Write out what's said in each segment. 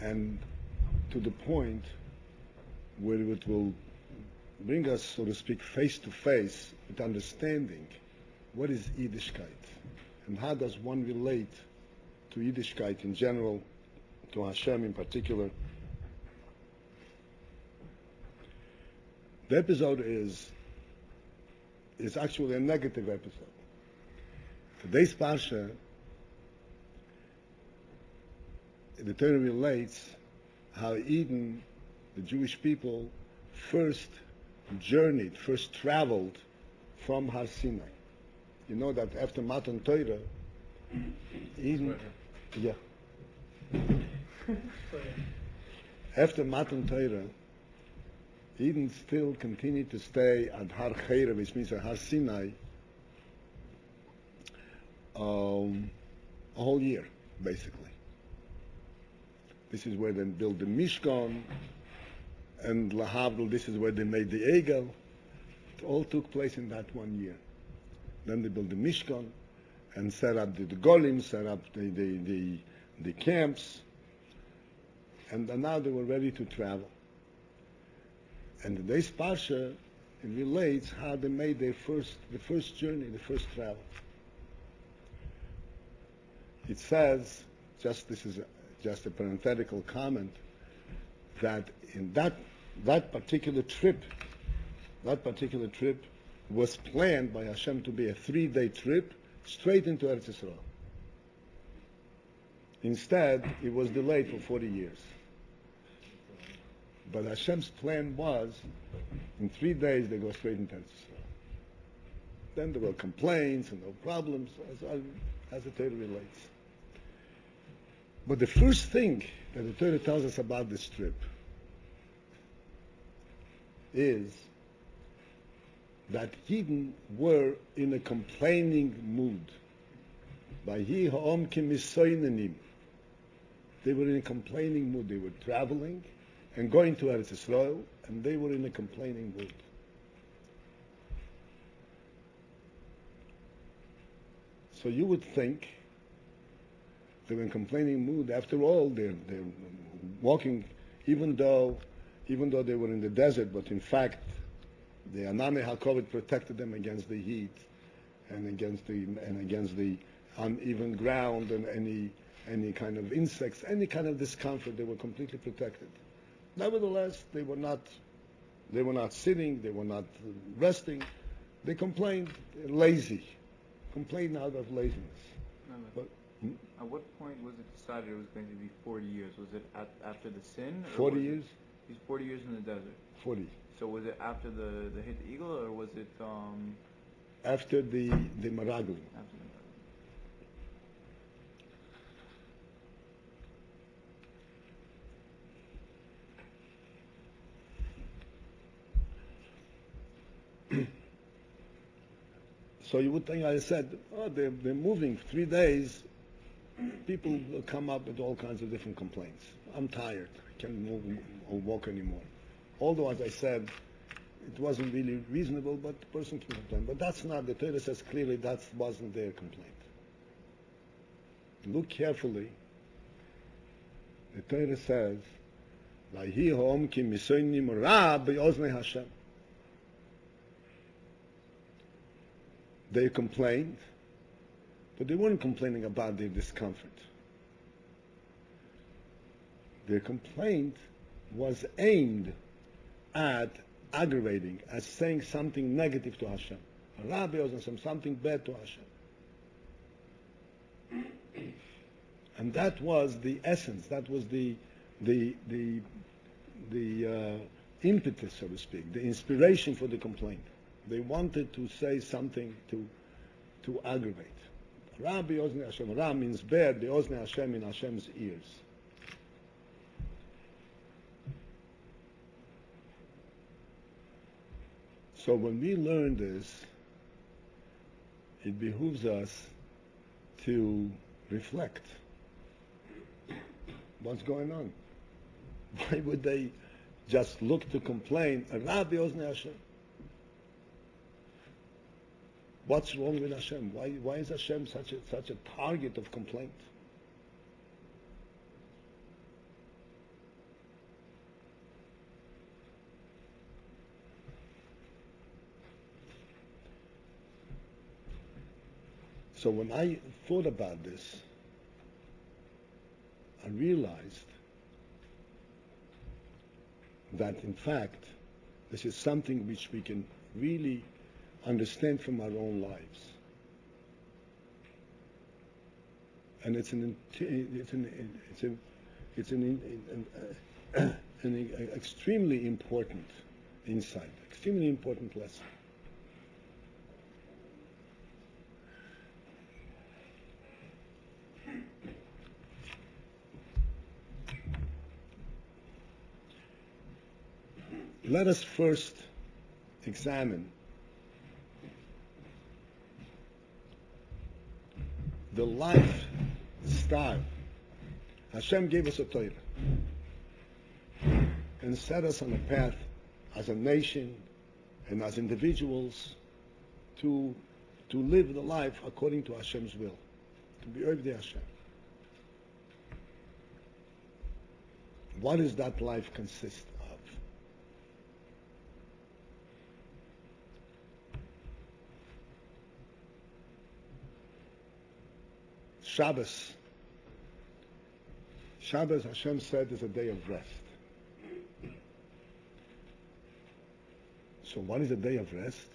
and to the point where it will bring us, so to speak, face to face with understanding what is Yiddishkeit and how does one relate to Yiddishkeit in general, to Hashem in particular. The episode is actually a negative episode. Today's Parsha, the Torah relates how Eden, the Jewish people, first traveled from Har Sinai. You know that after Matan Torah, Eden, yeah. After Matan Torah, Eden still continued to stay at Har Chayra, which means at Har Sinai, a whole year, basically. This is where they built the Mishkan, and Lahavdil, this is where they made the Egel. It all took place in that 1 year. Then they built the Mishkan and set up the Golim, set up the camps, and now they were ready to travel. And today's Parsha, it relates how they made the first journey, the first travel. It says, this is just a parenthetical comment, that in that particular trip was planned by Hashem to be a 3-day trip straight into Eretz Yisrael. Instead, it was delayed for 40 years. But Hashem's plan was, in 3 days they go straight into Eretz Yisrael. Then there were complaints and no problems, as the Torah relates. But the first thing that the Torah tells us about this trip is that Yidden were in a complaining mood. Vahi ha'om kimisoinenim. They were in a complaining mood. They were traveling and going to Eretz Yisrael, and they were in a complaining mood. So you would think they were in complaining mood. After all, they're walking, even though they were in the desert, but in fact, the Aname HaKovet protected them against the heat and against the uneven ground and any kind of insects, any kind of discomfort. They were completely protected. Nevertheless, they were not sitting, they were not resting. They complained, complained out of laziness. But, at what point was it decided it was going to be 40 years? Was it after the sin? 40 years? He's 40 years in the desert. 40. So was it after the hit eagle, or was it after the Meraglim? After the So you would think, I said, they're moving 3 days. People will come up with all kinds of different complaints. I'm tired. I can't move or walk anymore. Although, as I said, it wasn't really reasonable, but the person can complain. But that's not, the Torah says clearly that wasn't their complaint. Look carefully. The Torah says, "Vahi ha'om ki misoinim ra be'oznei Hashem." They complained, but they weren't complaining about their discomfort. Their complaint was aimed at aggravating, as saying something negative to Hashem. Rabbi Hashem, something bad to Hashem. And that was the essence, that was the impetus, so to speak, the inspiration for the complaint. They wanted to say something to aggravate. Ra be'oznei Hashem. Ra means bad, be'oznei Hashem, in Hashem's ears. So when we learn this, it behooves us to reflect. What's going on? Why would they just look to complain? Ra be'oznei Hashem. What's wrong with Hashem? Why is Hashem such a target of complaint? So when I thought about this, I realized that in fact this is something which we can really understand from our own lives. And it's an extremely important insight, extremely important lesson. Let us first examine the lifestyle. Hashem gave us a Torah and set us on a path as a nation and as individuals to live the life according to Hashem's will, to be Ovdei Hashem. What does that life consist of? Shabbos. Shabbos, Hashem said, is a day of rest. So what is a day of rest?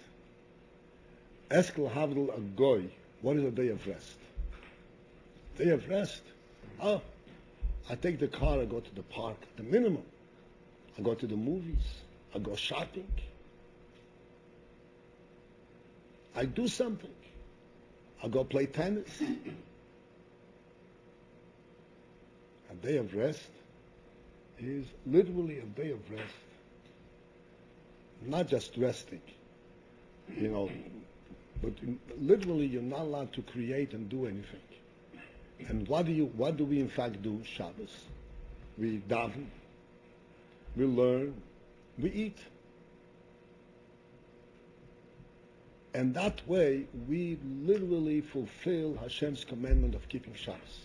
Eskel Havdil Agoy. What is a day of rest? Day of rest? Oh, I take the car, I go to the park, the minimum. I go to the movies, I go shopping. I do something. I go play tennis. A day of rest is literally a day of rest. Not just resting, but literally you're not allowed to create and do anything. And what do we in fact do Shabbos? We daven, we learn, we eat. And that way we literally fulfill Hashem's commandment of keeping Shabbos.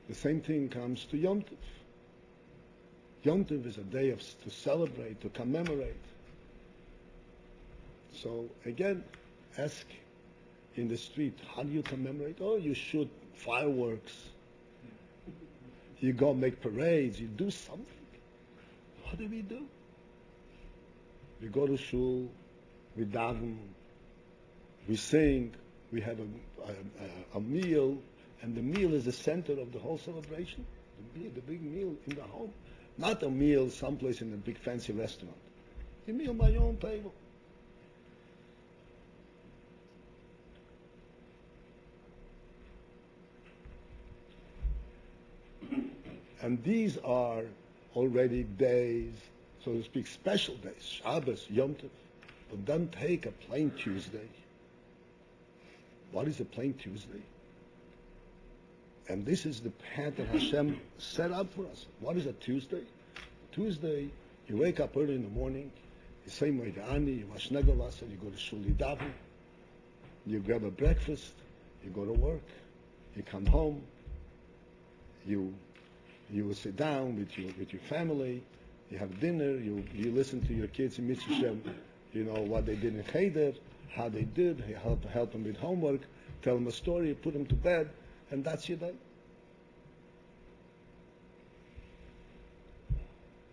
The same thing comes to Yom Tov. Yom Tov is a day to celebrate, to commemorate. So again, ask in the street, how do you commemorate? Oh, you shoot fireworks. You go make parades. You do something. What do? We go to shul, we daven, we sing, we have a meal, and the meal is the center of the whole celebration. The big meal in the home. Not a meal someplace in a big fancy restaurant. A meal by your own table. And these are already days, so to speak, special days. Shabbos, Yom Tov. But don't take a plain Tuesday. What is a plain Tuesday? And this is the path that Hashem set up for us. What is a Tuesday? Tuesday, you wake up early in the morning, you say Moedani, you wash Negelas, and you go to Shul Daven, you grab a breakfast, you go to work, you come home, you sit down with your family, you have dinner, you listen to your kids in Mitzvah, what they did in Cheder, how they did, you help them with homework, tell them a story, put them to bed, and that's your day.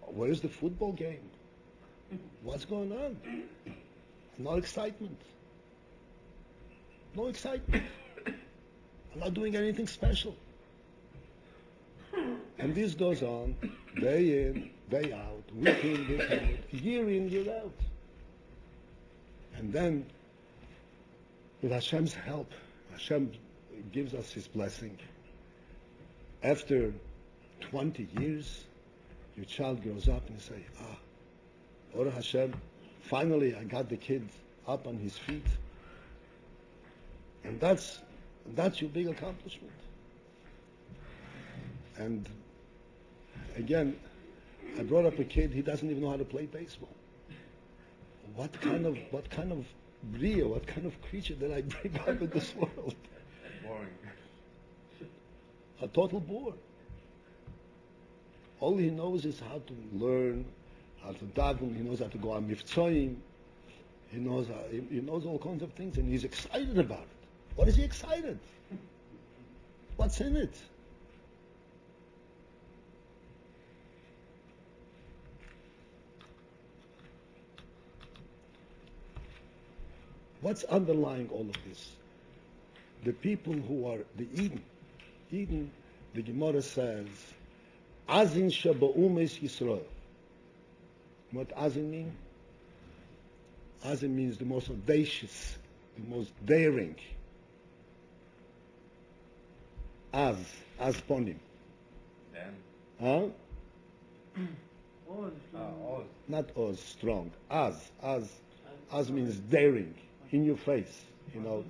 Where is the football game? What's going on? No excitement. No excitement. I'm not doing anything special. And this goes on day in, day out, week in, week out, year in, year out. And then, with Hashem's help, Hashem gives us His blessing. After 20 years, your child grows up and you say, Baruch Hashem, finally I got the kid up on his feet. And that's your big accomplishment. And again, I brought up a kid, he doesn't even know how to play baseball. What kind of bria, what kind of creature did I bring up in this world? Boring. A total bore. All he knows is how to learn, how to daven, he knows how to go on mivtzoyim, he knows all kinds of things, and he's excited about it. What is he excited? What's in it? What's underlying all of this? The people who are the Eden, the Gemara says, Azin Shaba'umes Yisrael. What Azin mean? Azin means the most audacious, the most daring. Az ponim. Then? Huh? Oz. Oz. Not Oz, strong. Az means daring, in your face, you know.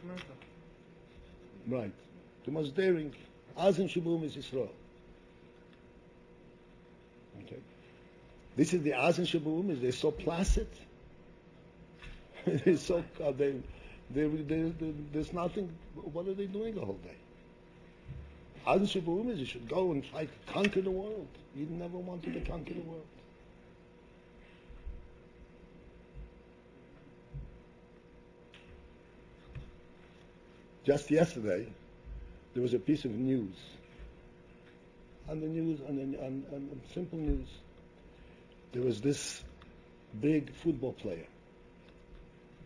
Right. The most daring. Azin Shaba'umes Yisrael. Okay. This is the Azin Shaba'umes. They're so placid. They're so there's nothing. What are they doing the whole day? Azin Shaba'umes, you should go and try to conquer the world. You never wanted to conquer the world. Just yesterday, there was a piece of news. On the news, on simple news, there was this big football player.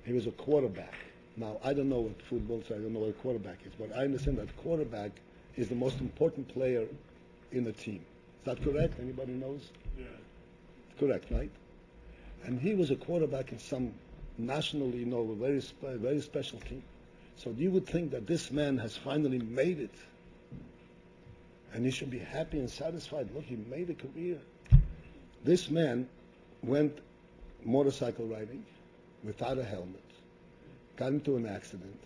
He was a quarterback. Now, I don't know what football is, I don't know what a quarterback is, but I understand that quarterback is the most important player in a team. Is that correct? Anybody knows? Yeah. Correct, right? And he was a quarterback in some nationally, a very special team. So you would think that this man has finally made it. And he should be happy and satisfied. Look, he made a career. This man went motorcycle riding without a helmet, got into an accident,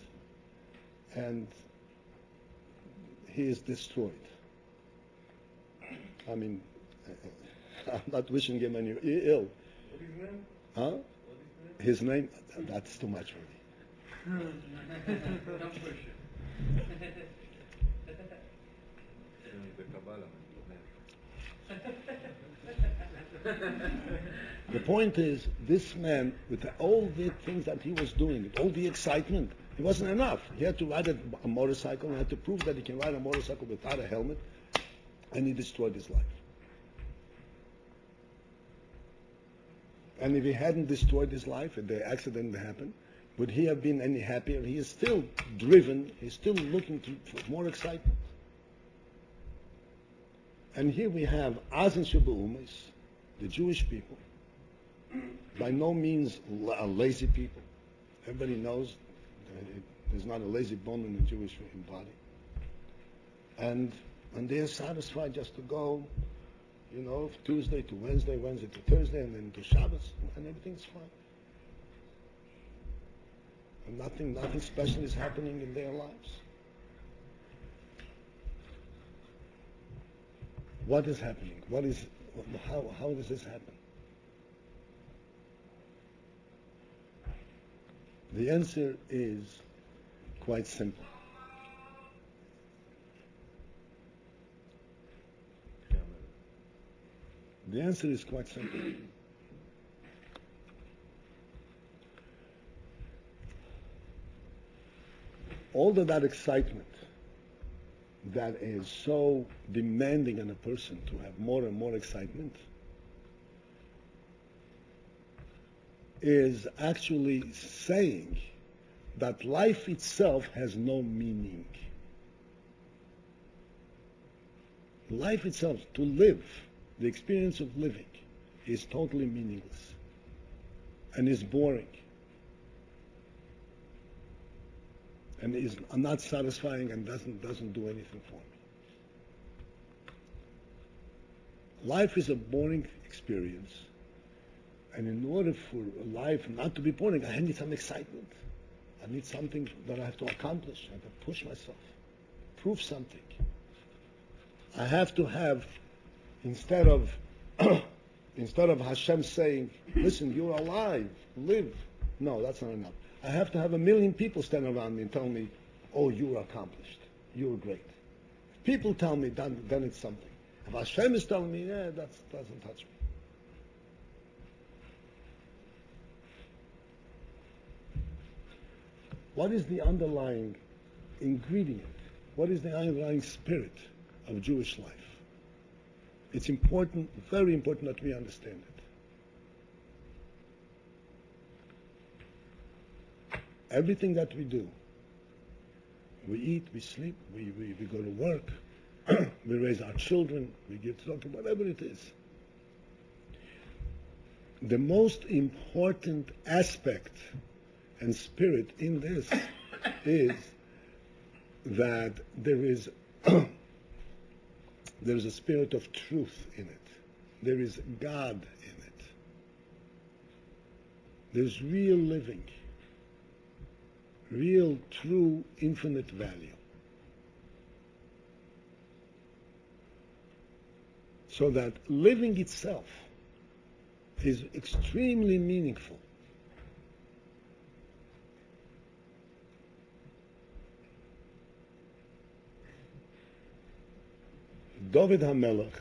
and he is destroyed. I mean, I'm not wishing him any ill. What is his name? Huh? What is his name? His name? That's too much for me. Don't push it. The Kabbalah. The point is, this man, with all the things that he was doing, all the excitement, it wasn't enough. He had to ride a motorcycle, he had to prove that he can ride a motorcycle without a helmet, and he destroyed his life. And if he hadn't destroyed his life, if the accident happened, would he have been any happier? He is still driven, he's still looking for more excitement. And here we have Azin Shaba'umes, the Jewish people, by no means a lazy people. Everybody knows there's not a lazy bone in the Jewish body. And they're satisfied just to go, Tuesday to Wednesday, Wednesday to Thursday, and then to Shabbos, and everything's fine. And nothing special is happening in their lives. What is happening? How does this happen? The answer is quite simple. The answer is quite simple. All of that excitement that is so demanding on a person to have more and more excitement is actually saying that life itself has no meaning. Life itself, to live, the experience of living, is totally meaningless and is boring and is not satisfying and doesn't do anything for me. Life is a boring experience, and in order for life not to be boring, I need some excitement. I need something that I have to accomplish. I have to push myself, prove something. I have to have, instead of Hashem saying, listen, you're alive, live. No, that's not enough. I have to have 1 million people stand around me and tell me, oh, you're accomplished, you're great. If people tell me, then it's something. If Hashem is telling me, that doesn't touch me. What is the underlying ingredient? What is the underlying spirit of Jewish life? It's important, very important that we understand it. Everything that we do, we eat, we sleep, we go to work, we raise our children, we give tzedakah, whatever it is. The most important aspect and spirit in this is that there is a spirit of truth in it. There is God in it. There's real living, real, true, infinite value. So that living itself is extremely meaningful. David HaMelech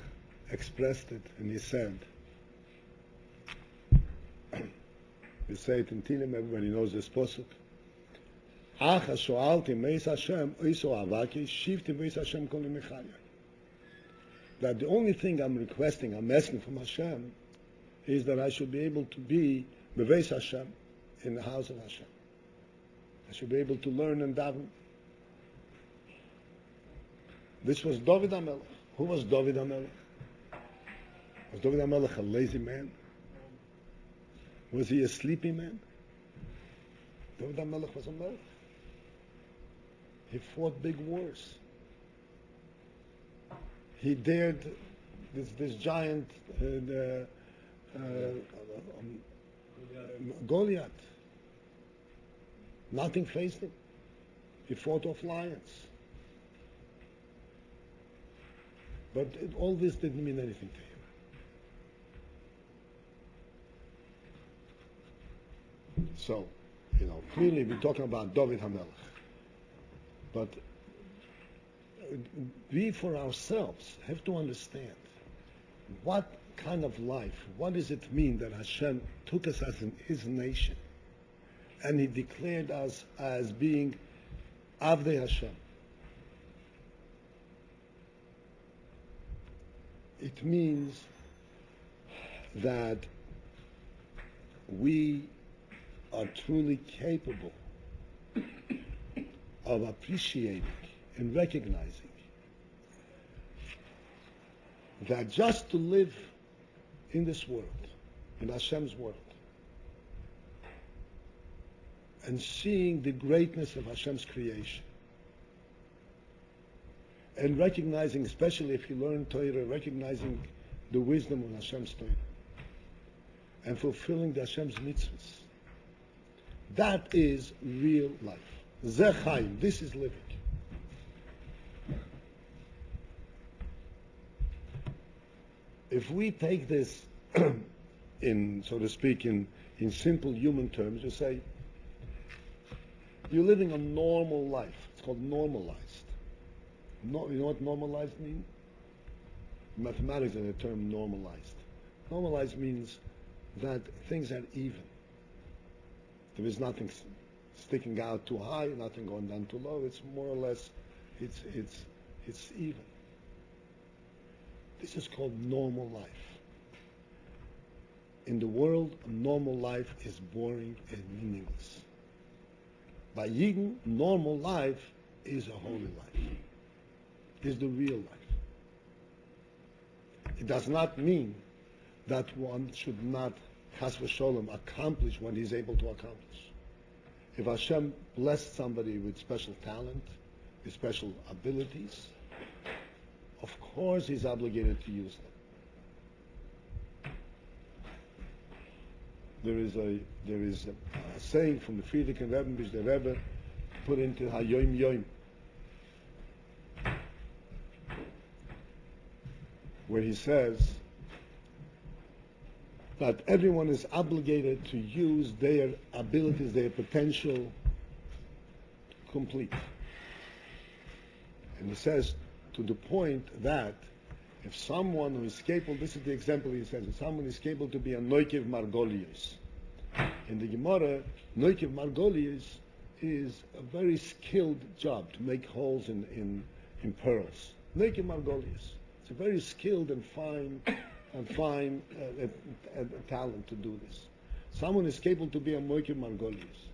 expressed it, and he said, we say it in Tehillim, everybody knows this pasuk, Ach sho'alti meis Hashem, oiso avaki, shivti meis Hashem kol mechaya. That the only thing I'm requesting, I'm asking from Hashem, is that I should be able to be beveis Hashem, in the house of Hashem. I should be able to learn and daven. This was David HaMelech. Who was David HaMelech? Was David HaMelech a lazy man? Was he a sleepy man? David HaMelech was a melech. He fought big wars. He dared this giant Goliath. Nothing faced him. He fought off lions. But all this didn't mean anything to him. So, clearly we're talking about David HaMelech. But we for ourselves have to understand what kind of life, what does it mean that Hashem took us as His nation and He declared us as being Avdei Hashem. It means that we are truly capable of appreciating and recognizing that just to live in this world, in Hashem's world, and seeing the greatness of Hashem's creation, and recognizing, especially if you learn Torah, recognizing the wisdom of Hashem's Torah, and fulfilling the Hashem's mitzvahs. That is real life. Zeh chaim, this is living. If we take this in, so to speak, in simple human terms, you say, you're living a normal life. It's called normalized. No, you know what normalized means? Mathematics is the term normalized. Normalized means that things are even. There is nothing sticking out too high, nothing going down too low. It's more or less, it's even. This is called normal life. In the world, a normal life is boring and meaningless. By Yidden, normal life is a holy life. Is the real life. It does not mean that one should not, chas v'sholem, accomplish what he's able to accomplish. If Hashem blessed somebody with special talent, with special abilities, of course he's obligated to use them. There is a saying from the Frierdiker Rebbe, which the Rebbe put into Hayoim Yoim, where he says that everyone is obligated to use their abilities, their potential complete. And he says to the point that if someone who is capable, this is the example he says, if someone is capable to be a Noikiv Margolius. In the Gemara, Noikiv Margolius is a very skilled job to make holes in pearls. Making margolius. It's a very skilled and fine talent to do this. Someone is capable to be a moikiv margolius.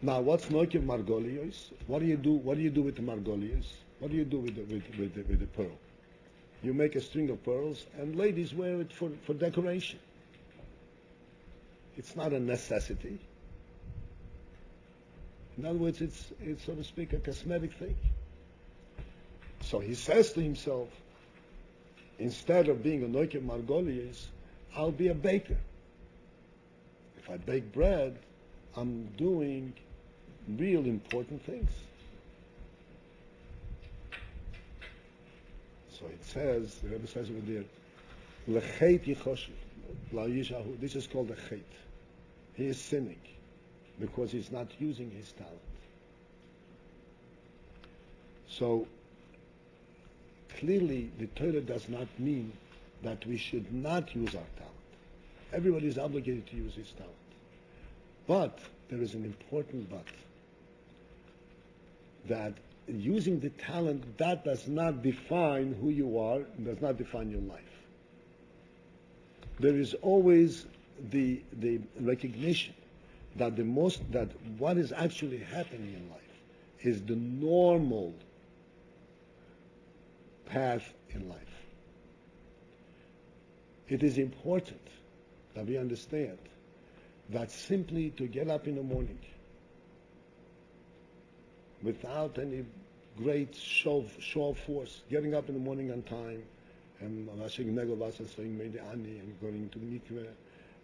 Now, what's moikiv margolius? What do you do? What do you do with the margolius? What do you do with the pearl? You make a string of pearls, and ladies wear it for decoration. It's not a necessity. In other words, it's so to speak a cosmetic thing. So he says to himself, instead of being a moikiv margolius, I'll be a baker. If I bake bread, I'm doing real important things. So it says, the Rebbe says over there, L'cheit yichoshev, la yishahu. This is called a chet. He is sinning because he's not using his talent. So clearly, the Torah does not mean that we should not use our talent. Everybody is obligated to use his talent. But there is an important but. That using the talent, that does not define who you are, and does not define your life. There is always the recognition that that what is actually happening in life is the normal path in life. It is important that we understand that simply to get up in the morning without any great show of force, getting up in the morning on time, and washing negavasa, saying Meidani, and going to mikveh,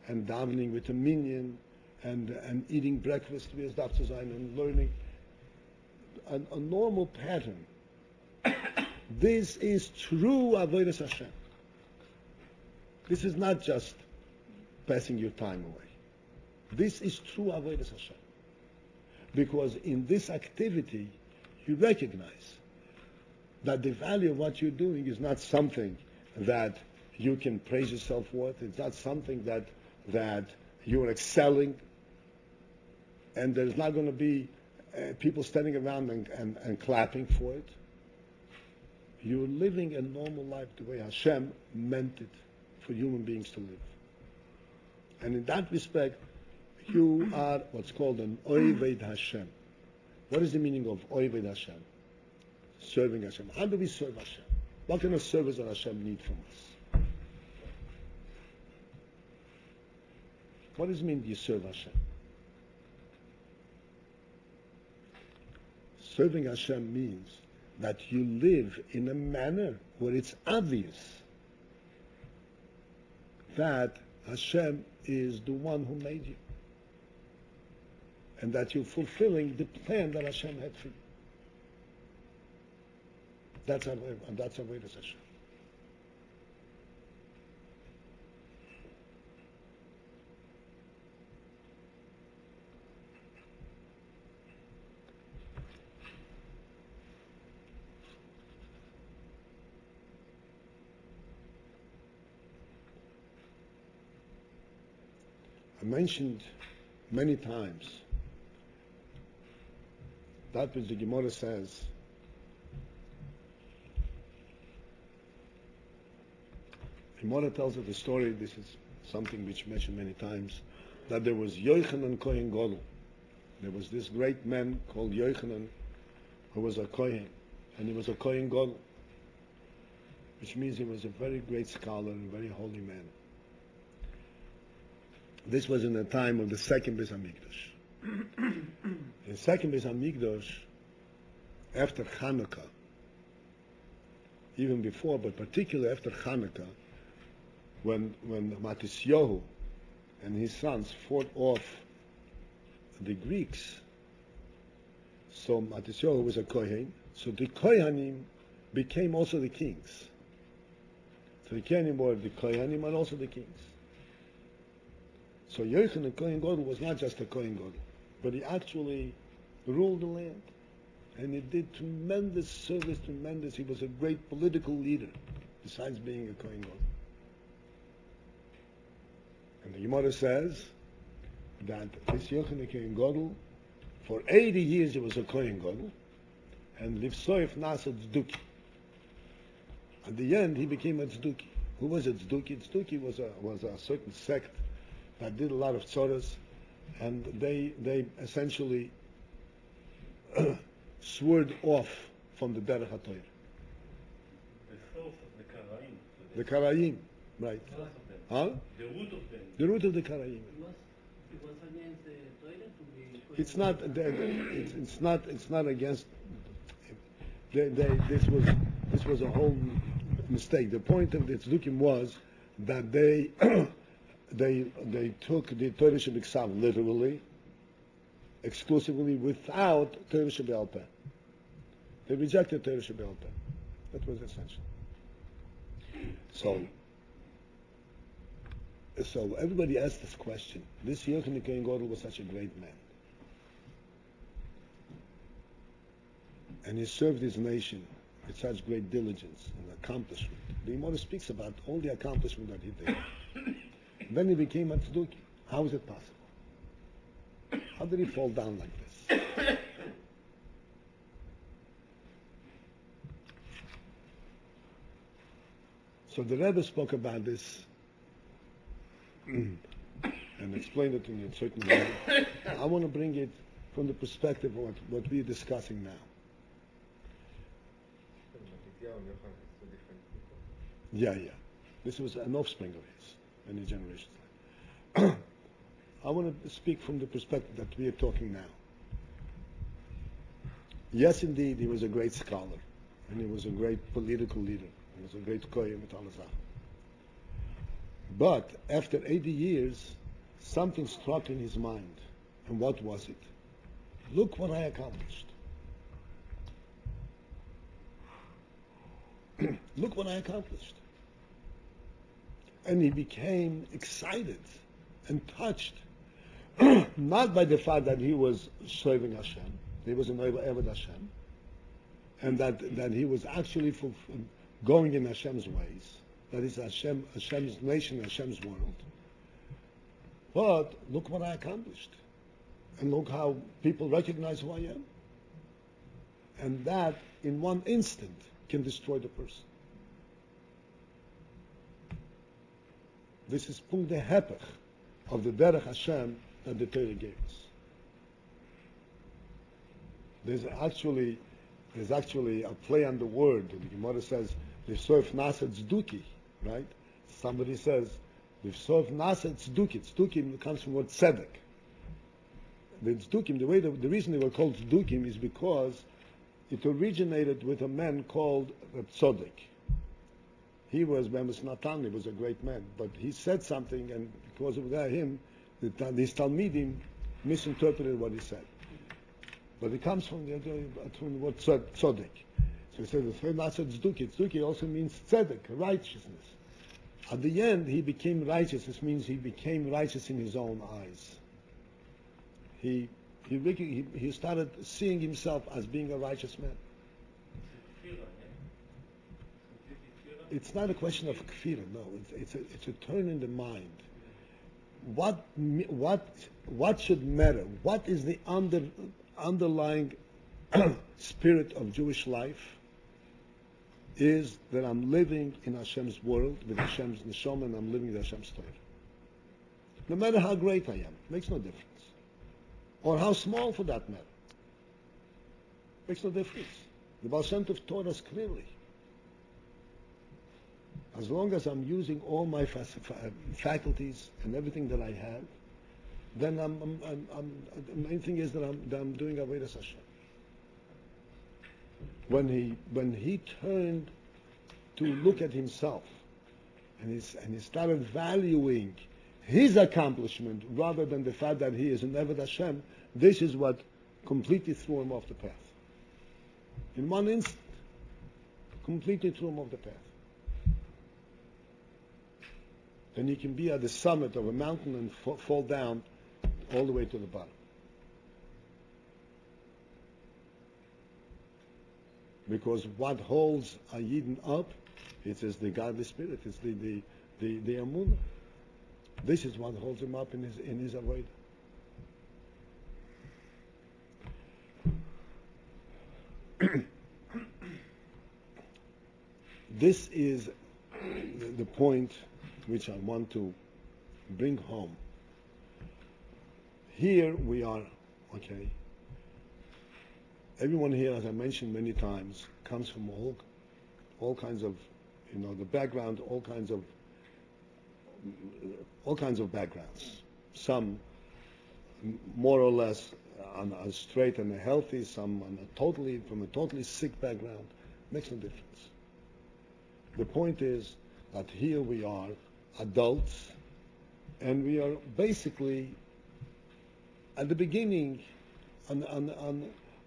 and davening with a minyan, and eating breakfast with Dr. Zain, and learning a normal pattern. This is true avodas Hashem. This is not just passing your time away. This is true avodas Hashem. Because in this activity, you recognize that the value of what you're doing is not something that you can praise yourself with. It's not something that you're excelling, and there's not going to be people standing around and clapping for it. You're living a normal life the way Hashem meant it for human beings to live. And in that respect, you are what's called an Oived Hashem. What is the meaning of Oived Hashem? Serving Hashem. How do we serve Hashem? What kind of service does Hashem need from us? What does it mean you serve Hashem? Serving Hashem means that you live in a manner where it's obvious that Hashem is the one who made you, and that you're fulfilling the plan that Hashem had for you. That's avodas Hashem. I mentioned many times that which the Gemara says, Gemara tells us the story, this is something which mentioned many times, that there was Yochanan Kohen Gadol. There was this great man called Yochanan who was a Kohen, and he was a Kohen Gadol, which means he was a very great scholar and a very holy man. This was in the time of the second Beis Hamikdash. The second Beis Hamikdash, after Hanukkah, even before, but particularly after Hanukkah, when Matisyahu and his sons fought off the Greeks, so Matisyahu was a Kohen, so the Kohanim became also the kings. So the Kohanim were the Kohanim and also the kings. So Yochanan Kohen Gadol was not just a Kohen Gadol, but he actually ruled the land. And he did tremendous service, he was a great political leader, besides being a Kohen Gadol. And the Gemara says that this Yochanan Kohen Gadol For 80 years he was a Kohen Gadol, and Livsoif Nasa Tzduki. At the end, he became a Tzduki. Who was a Tzduki? Tzduki was a certain sect that did a lot of tzoras, and they essentially swerved off from the Derech HaTorah. The source of the Karaim. The Karaim, right? The source of them. Huh? The root of them. The root of the Karaim. It was against the toilet to be. It's not. It's not against. This was a whole mistake. The point of the tzdukim was that they took the Torah Shebiksav literally, exclusively, without Torah Shebe'al Peh. They rejected Torah Shebe'al Peh. That was essential. So everybody asked this question. This Yochanan Kohen Gadol was such a great man, and he served his nation with such great diligence and accomplishment. The Gemara speaks about all the accomplishment that he did. Then he became a tzduki. How is it possible? How did he fall down like this? So the Rebbe spoke about this and explained it in a certain way. I want to bring it from the perspective of what we're discussing now. Yeah. This was an offspring of his, many generations later. I want to speak from the perspective that we are talking now. Yes, indeed, he was a great scholar, and he was a great political leader. He was a great kohen with Allah. But after 80 years, something struck in his mind. And what was it? Look what I accomplished. Look what I accomplished. And he became excited and touched, not by the fact that he was serving Hashem, he was an Eved Hashem, and that he was actually going in Hashem's ways, that is Hashem's nation, Hashem's world. But look what I accomplished. And look how people recognize who I am. And that, in one instant, can destroy the person. This is punkt de hepech of the derech Hashem that the Torah gave us. There's actually a play on the word. The Gemara says, "V'soif nasa tzduki," right? Somebody says, "V'soif nasa tzduki." Tzdukim comes from the word tzedek. The tzdukim, the reason they were called tzdukim is because it originated with a man called Tzodek. He was Bemis Natan, he was a great man, but he said something, and because of that, these Talmidim misinterpreted what he said. But it comes from the word Tzodek. So he said, Tzduki. Tzduki also means tzedek, righteousness. At the end, he became righteous. This means he became righteous in his own eyes. He started seeing himself as being a righteous man. It's not a question of kfira, no. It's a turn in the mind. What should matter? What is the underlying spirit of Jewish life? Is that I'm living in Hashem's world with Hashem's neshama, and I'm living in Hashem's Torah. No matter how great I am, makes no difference. Or how small, for that matter, makes no difference. The Baal Shem Tov taught us clearly. As long as I'm using all my faculties and everything that I have, then the main thing is that I'm doing Avodas Hashem. When he turned to look at himself and he started valuing his accomplishment rather than the fact that he is an Eved Hashem, this is what completely threw him off the path. In one instant, completely threw him off the path. Then you can be at the summit of a mountain and fall down all the way to the bottom. Because what holds a Yidden up, it is the godly spirit, it's the Amunah. This is what holds him up in his avodah. this is the point which I want to bring home. Here we are, okay. Everyone here, as I mentioned many times, comes from all kinds of, the background, all kinds of backgrounds. Some more or less are straight and healthy, some from a totally sick background. Makes no difference. The point is that here we are, adults, and we are basically at the beginning, so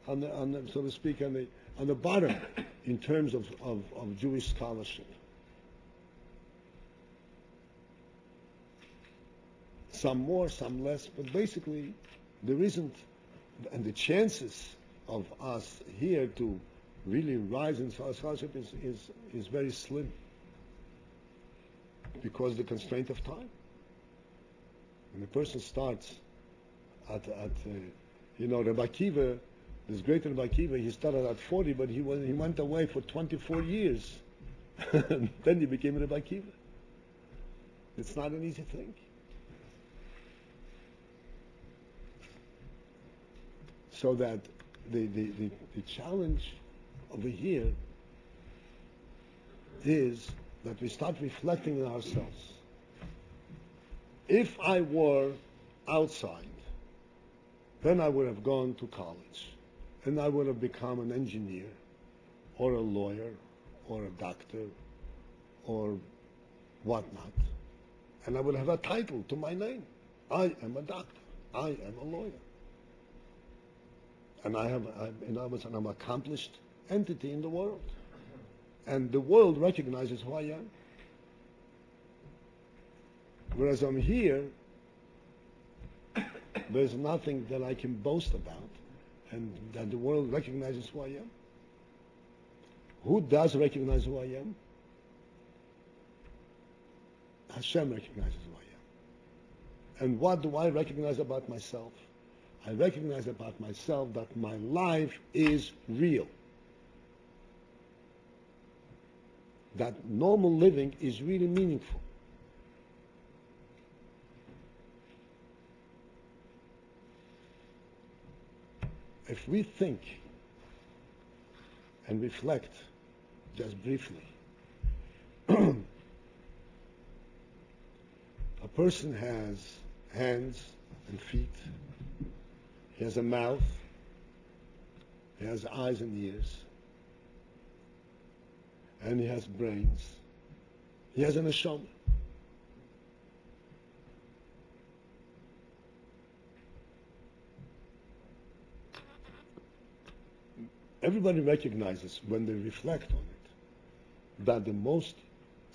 to speak, on the bottom in terms of Jewish scholarship. Some more, some less, but basically there isn't, and the chances of us here to really rise in scholarship is very slim because the constraint of time. When a person starts at Rabbi Akiva, this great Rabbi Akiva, he started at 40, but he went away for 24 years. And then he became Rabbi Akiva. It's not an easy thing. So that the challenge over here is that we start reflecting on ourselves. If I were outside, then I would have gone to college, and I would have become an engineer, or a lawyer, or a doctor, or whatnot. And I would have a title to my name. I am a doctor. I am a lawyer. And I was an accomplished entity in the world. And the world recognizes who I am. Whereas I'm here, there's nothing that I can boast about, and that the world recognizes who I am. Who does recognize who I am? Hashem recognizes who I am. And what do I recognize about myself? I recognize about myself that my life is real. That normal living is really meaningful. If we think and reflect just briefly, a person has hands and feet, he has a mouth, he has eyes and ears, and he has brains, he has an neshama. Everybody recognizes when they reflect on it that the most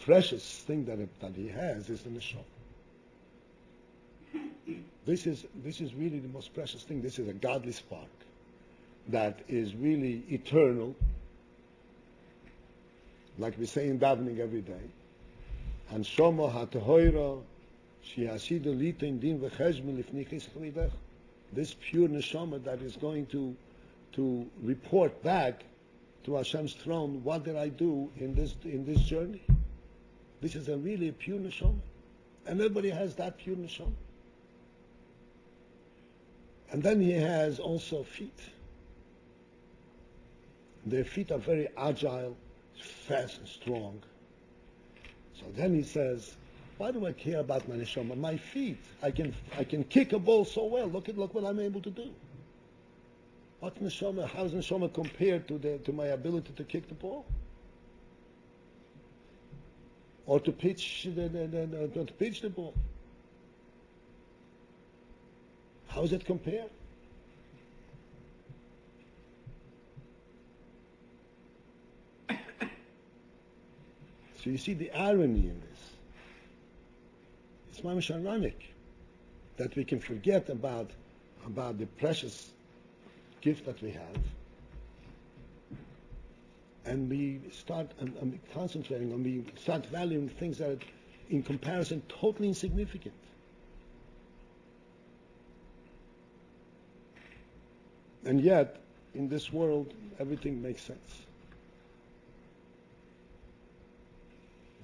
precious thing that he has is the neshama. This is really the most precious thing. This is a godly spark that is really eternal, like we say in davening every day. And Shoma hatahoira shiasidu litin din v'cheshbon lifnei chesed. This pure neshama that is going to report back to Hashem's throne, what did I do in this journey? This is really a pure neshama, and everybody has that pure neshama. And then he has also feet. Their feet are very agile, fast and strong. So then he says, why do I care about my neshama? My feet. I can kick a ball so well. Look what I'm able to do. What's neshama? How's neshama compared to my ability to kick the ball? Or to pitch the ball? How does it compare? So you see the irony in this. It's mamish ironic that we can forget about the precious gift that we have, and we start concentrating on, we start valuing things that are in comparison totally insignificant. And yet, in this world, everything makes sense.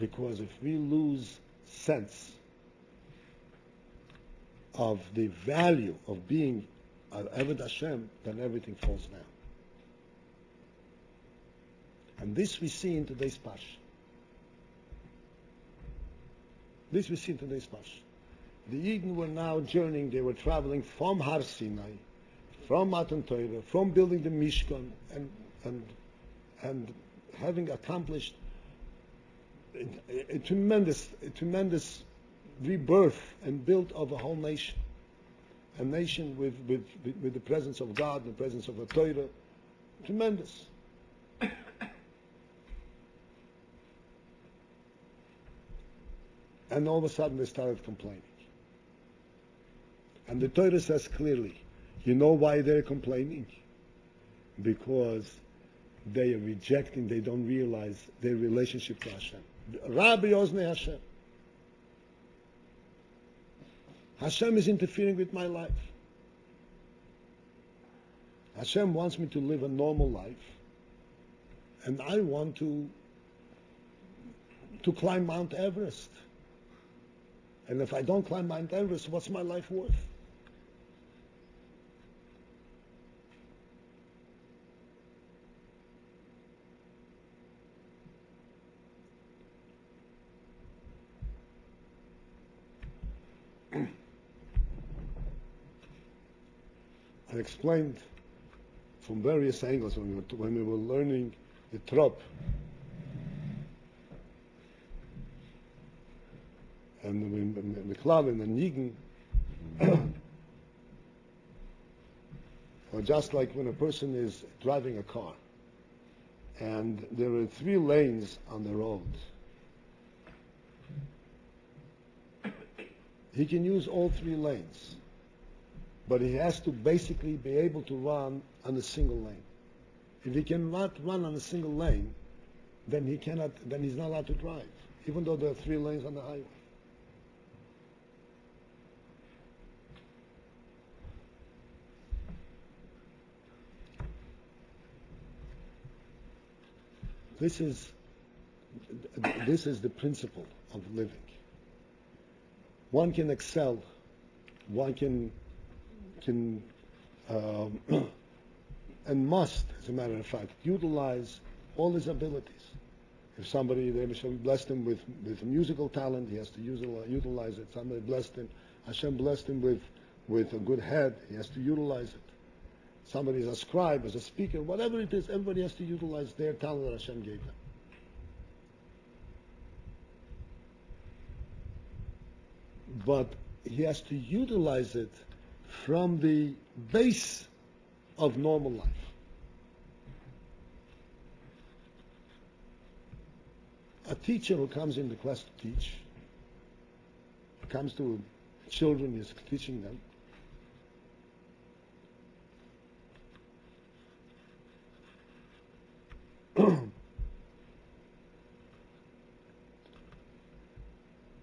Because if we lose sense of the value of being an Eved Hashem, then everything falls down. And this we see in today's Pash. This we see in today's Pash. The Eden were now journeying, they were traveling from Har Sinai, from Matan Torah, from building the Mishkan, and having accomplished a tremendous rebirth and built of a whole nation. A nation with the presence of God, the presence of the Torah. Tremendous. And all of a sudden they started complaining. And the Torah says clearly, you know why they're complaining? Because they are rejecting, they don't realize their relationship to Hashem. Rabbi Ozne Hashem. Hashem is interfering with my life. Hashem wants me to live a normal life, and I want to climb Mount Everest. And if I don't climb Mount Everest, what's my life worth? I explained from various angles when we were learning the trop and the klal and the nigen, or just like when a person is driving a car and there are 3 lanes on the road, he can use all 3 lanes. But he has to basically be able to run on a single lane. If he cannot run on a single lane, then he's not allowed to drive, even though there are 3 lanes on the highway. This is the principle of living. One can excel, one can and must, as a matter of fact, utilize all his abilities. If somebody, Hashem blessed him with musical talent, he has to utilize it. Somebody blessed him, Hashem blessed him with a good head, he has to utilize it. Somebody is a scribe, as a speaker, whatever it is, everybody has to utilize their talent that Hashem gave them. But he has to utilize it from the base of normal life. A teacher who comes in the class to teach, comes to children, is teaching them.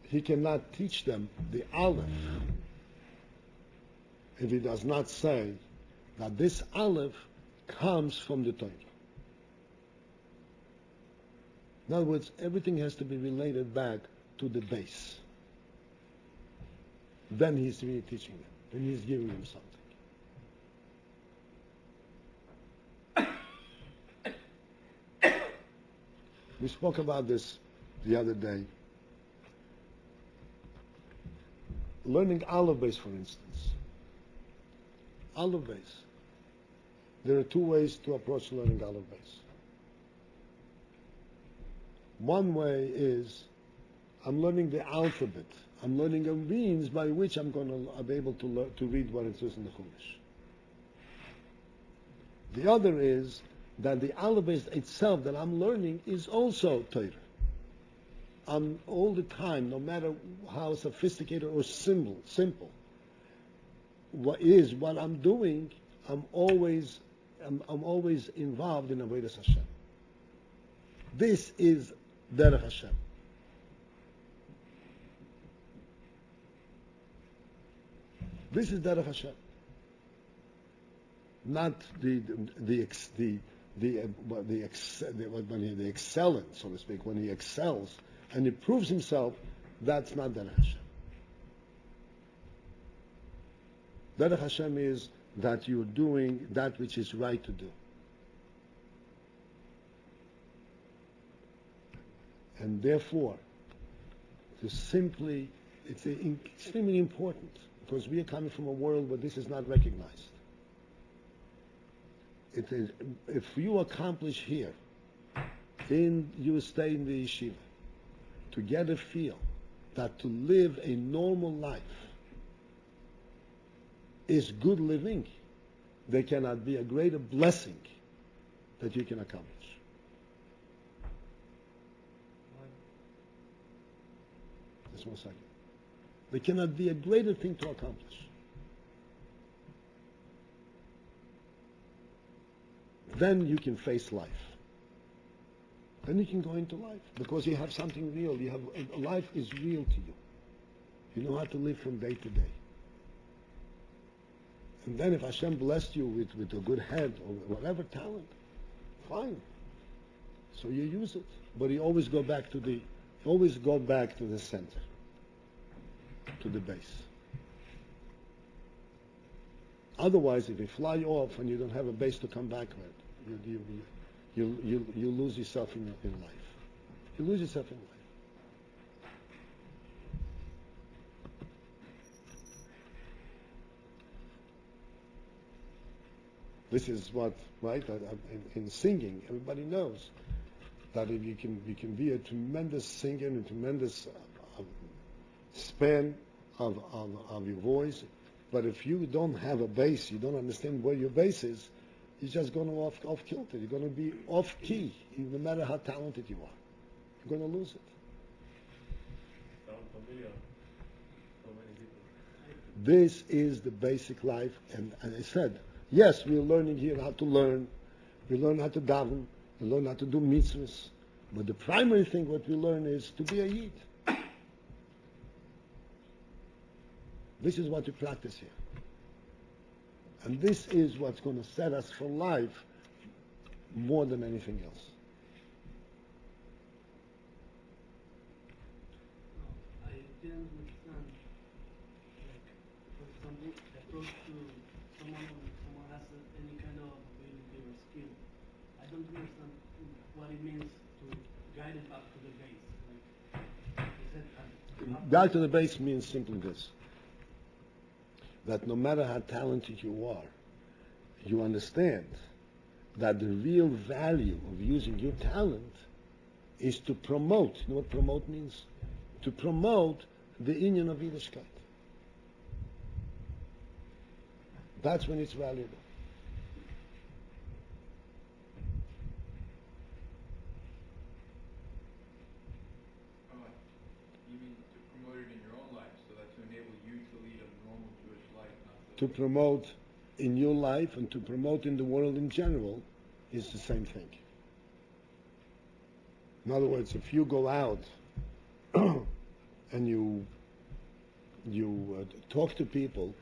He cannot teach them the Aleph if he does not say that this Aleph comes from the Torah. In other words, everything has to be related back to the base. Then he's really teaching them. Then he's giving them something. We spoke about this the other day. Learning Aleph base, for instance. Aleph base. There are 2 ways to approach learning Aleph base. One way is I'm learning the alphabet. I'm learning a means by which I'm going to be able to read what it says in the Chumash. The other is that the Aleph base itself that I'm learning is also Torah. I'm all the time, no matter how sophisticated or simple, what I'm doing, I'm always involved in Avodas Hashem. This is Derech Hashem. This is Derech Hashem. Not the excellence, so to speak. When he excels, and he proves himself, that's not Derech Hashem. Derech Hashem is that you're doing that which is right to do. And therefore, it's extremely important, because we are coming from a world where this is not recognized. It is, if you accomplish here, you stay in the yeshiva, to get a feel that to live a normal life is good living, there cannot be a greater blessing that you can accomplish. Just 1 second. There cannot be a greater thing to accomplish. Then you can face life. Then you can go into life, because you have something real. Life is real to you. You know how to live from day to day. And then if Hashem blessed you with a good head or whatever talent, fine. So you use it. But you always go back to the center, to the base. Otherwise, if you fly off and you don't have a base to come back with, you lose yourself in life. You lose yourself in life. This is what, right? In singing, everybody knows that if you can be a tremendous singer and a tremendous span of your voice, but if you don't have a bass, you don't understand where your bass is, you're just going to off kilter. You're going to be off key, no matter how talented you are. You're going to lose it. Sound familiar? So many people. This is the basic life, and I said, yes, we're learning here how to learn. We learn how to daven. We learn how to do mitzvahs. But the primary thing what we learn is to be a yid. This is what we practice here. And this is what's going to set us for life more than anything else. No, I didn't understand, like, for example, the approach to someone when someone has any kind of ability or skill. I don't understand what it means to guide it back to the base. Like, you said, Back to the base means simply this: that no matter how talented you are, you understand that the real value of using your talent is to promote. You know what promote means? To promote the inyan of Yiddishkeit. That's when it's valuable. You mean to promote it in your own life, so that to enable you to lead a normal Jewish life, not To promote in your life and to promote in the world in general is the same thing. In other words, if you go out and you talk to people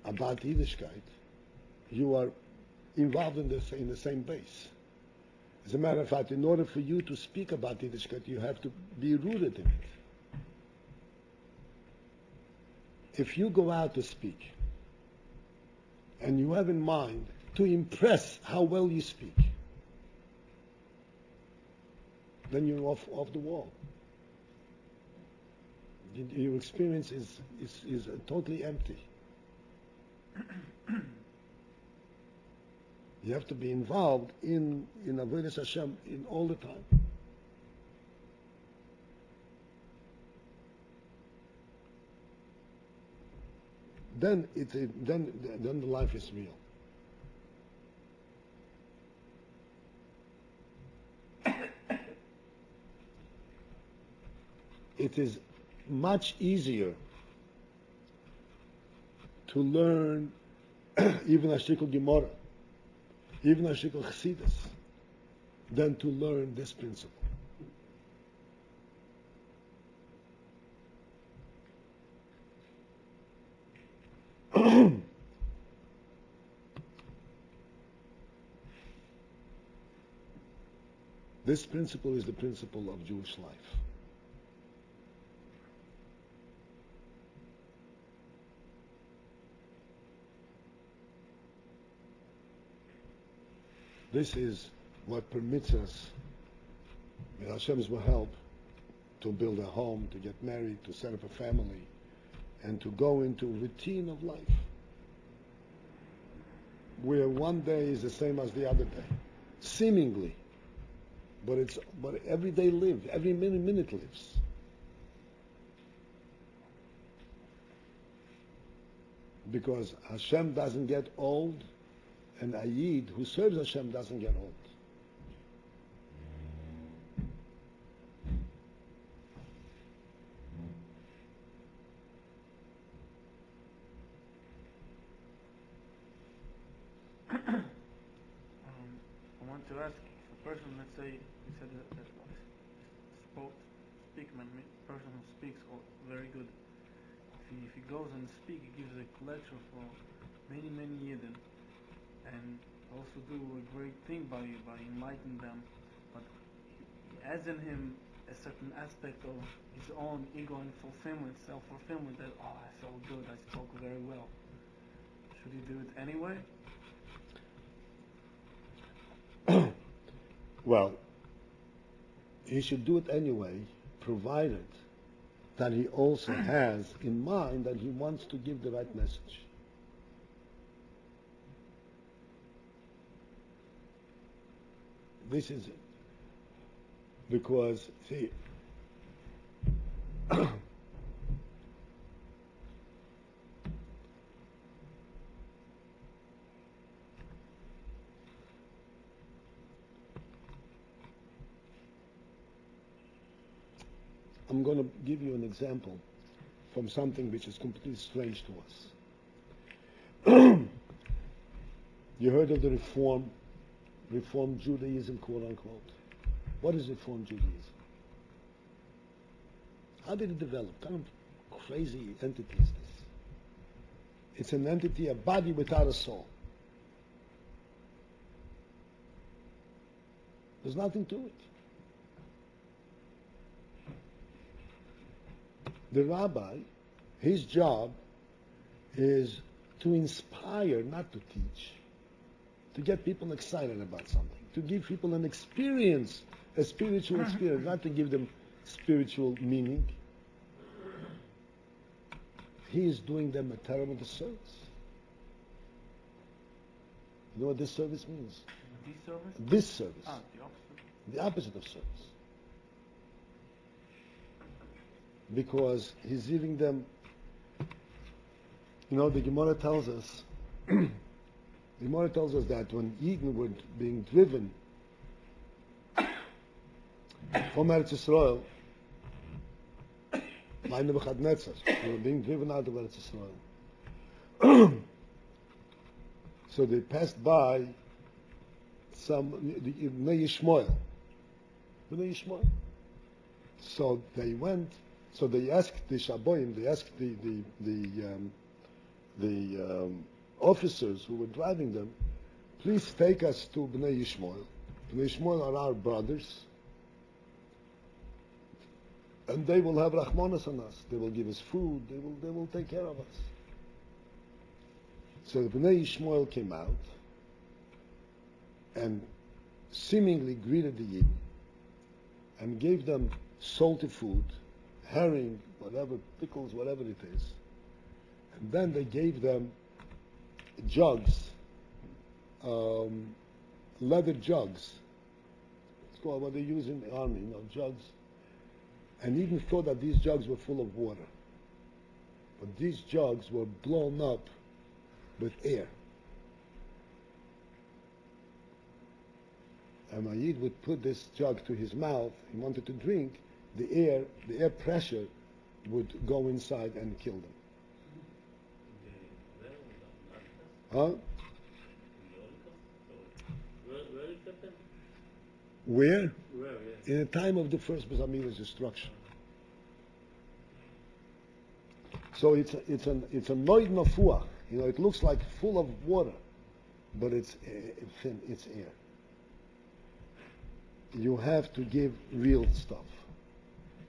about Yiddishkeit, you are involved in the same base. As a matter of fact, in order for you to speak about Yiddishkeit, you have to be rooted in it. If you go out to speak and you have in mind to impress how well you speak, then you're off the wall. Your experience is totally empty. You have to be involved in Avodas Hashem in all the time. Then the life is real. It is much easier to learn even a shikul Gemara, even a shikul Chassidus, than to learn this principle. This principle is the principle of Jewish life. This is what permits us, with Hashem's help, to build a home, to get married, to set up a family, and to go into a routine of life, where one day is the same as the other day, seemingly, but every day lives, every minute lives. Because Hashem doesn't get old, and a Yid who serves Hashem doesn't get old. I want to ask, if a person, let's say, you said that person who speaks very good, if he goes and speaks, he gives a lecture for many Yidden, and also do a great thing by enlightening them, but he adds in him a certain aspect of his own ego and fulfillment, self-fulfillment, that, I felt good, I spoke very well. Should he do it anyway? Well, he should do it anyway, provided that he also has in mind that he wants to give the right message. This is because, see, I'm going to give you an example from something which is completely strange to us. You heard of the Reform Judaism, quote unquote. What is Reform Judaism? How did it develop? What kind of crazy entity is this? It's an entity, a body without a soul. There's nothing to it. The rabbi, his job is to inspire, not to teach. To get people excited about something. To give people an experience, a spiritual experience, not to give them spiritual meaning. He is doing them a terrible disservice. You know what this service means? Disservice? This service. The opposite. The opposite of service. Because he's giving them, the Gemara tells us, that when Eden were being driven from Eretz Yisrael, by Nebuchadnezzar, they were being driven out of Eretz Yisrael. So they passed by some Bnei Yishmael. So they went. So they asked the Shaboim, they asked the officers who were driving them, please take us to Bnei Yishmael. Bnei Yishmael are our brothers, and they will have Rahmanas on us. They will give us food. They will take care of us. So Bnei Yishmael came out and seemingly greeted the Yidden and gave them salty food, herring, whatever, pickles, whatever it is. And then they gave them jugs, leather jugs. It's called what they use in the army, jugs. And even thought that these jugs were full of water. But these jugs were blown up with air. And Mayid would put this jug to his mouth, he wanted to drink, the air pressure would go inside and kill them. Huh? Where it happened? Where? Where, yes. In the time of the first Bris Mila's destruction. So it's a noid nafuach. It looks like full of water, but it's thin. It's air. you have to give real stuff.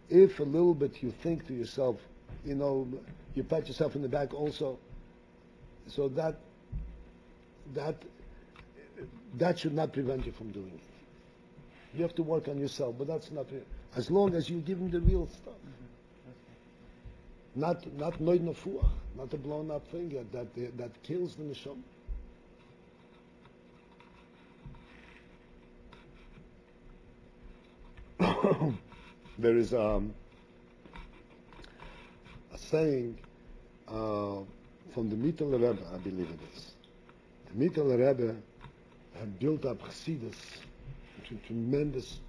If a little bit you think to yourself, you pat yourself in the back also, so that should not prevent you from doing it. You have to work on yourself, but that's not real. As long as you give him the real stuff. Not noid nafuach, not a blown up finger that kills the neshama. There is a saying from the Mittel Rebbe, I believe it is. The Mittel Rebbe had built up Chassidus to tremendous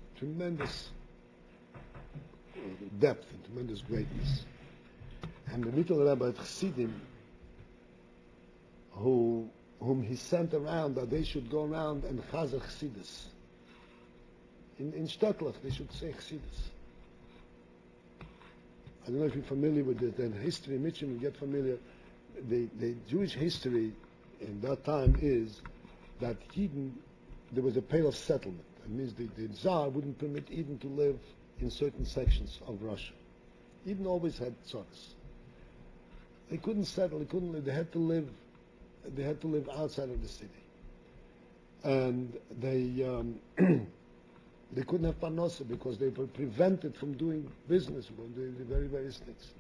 depth and tremendous greatness. And the Mittel Rebbe had Chassidim whom he sent around that they should go around and chazer Chassidus. In Shtetl, they should say Chassidus. I don't know if you're familiar with the history in Michigan, you get familiar. The Jewish history in that time is that Eden, there was a pale of settlement. That means the Tsar wouldn't permit Eden to live in certain sections of Russia. Eden always had tzaras. They couldn't settle, they couldn't live, they had to live outside of the city. And they couldn't have parnasa because they were prevented from doing business, doing the very various things.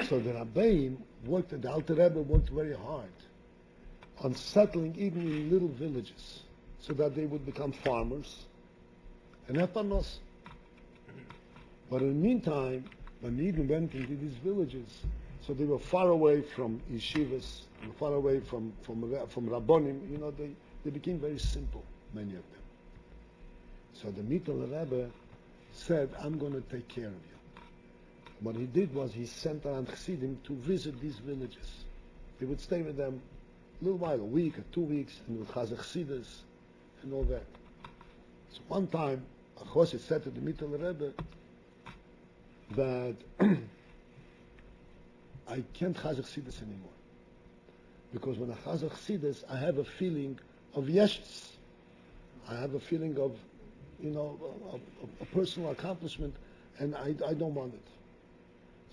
So the Rabbeim the Alter Rebbe worked very hard on settling even in little villages so that they would become farmers and have parnasa. But in the meantime, when Eden went into these villages, so they were far away from yeshivas, far away from Rabbonim, they became very simple, many of them. So the Mittel Rebbe said, I'm going to take care of you. What he did was he sent around Chassidim to visit these villages. They would stay with them a little while, a week or 2 weeks, and with chazer Chassidus and all that. So one time, a Chossid said to the Mittel Rebbe that I can't chazer Chassidus anymore. Because when I chazer Chassidus, I have a feeling of yeshes. I have a feeling of a personal accomplishment, and I don't want it.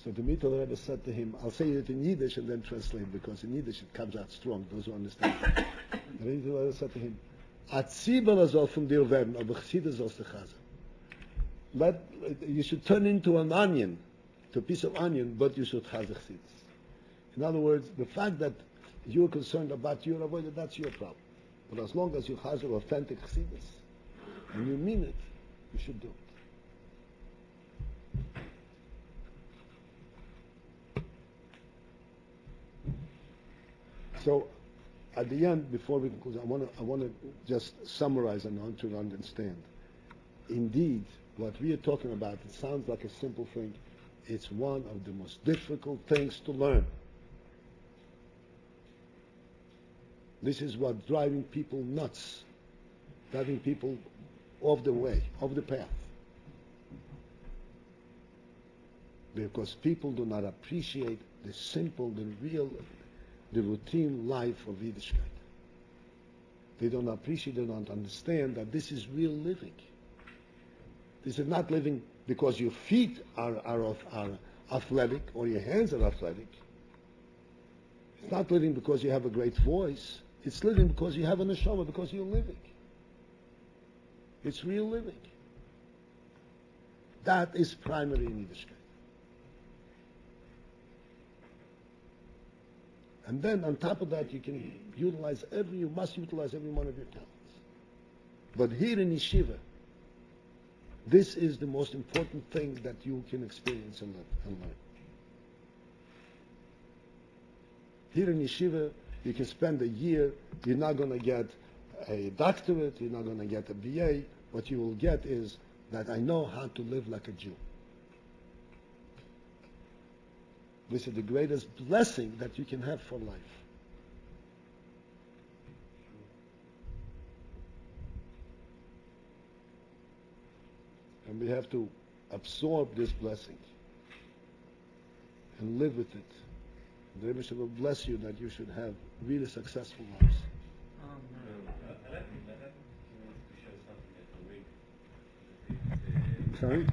So the Mittel Rebbe said to him, I'll say it in Yiddish and then translate, because in Yiddish it comes out strong, those who understand. The Mittel Rebbe said to him, Atzibel soll von dir werden, aber Chassidus sollst du chazen. But you should turn into an onion, to a piece of onion, but you should chazer Chassidus. In other words, the fact that you're concerned about your avodah, that's your problem. But as long as you chazer authentic Chassidus, and you mean it, you should do it. So, at the end, before we conclude, I want to just summarize and I want to understand. Indeed, what we are talking about, it sounds like a simple thing. It's one of the most difficult things to learn. This is what's driving people nuts, driving people off the way, off the path. Because people do not appreciate the simple, the real, the routine life of Yiddishkeit. They don't appreciate, they don't understand that this is real living. This is not living because your feet are athletic or your hands are athletic. It's not living because you have a great voice. It's living because you have a neshama, because you're living. It's real living. That is primary in Yiddishkeit. And then on top of that, you must utilize every one of your talents. But here in Yeshiva, this is the most important thing that you can experience and learn. Here in Yeshiva, you can spend a year, you're not going to get a doctorate, you're not going to get a BA. What you will get is that I know how to live like a Jew. This is the greatest blessing that you can have for life. And we have to absorb this blessing and live with it. The Rebbe will bless you that you should have really successful lives. I'd like to share something that I read. Sorry?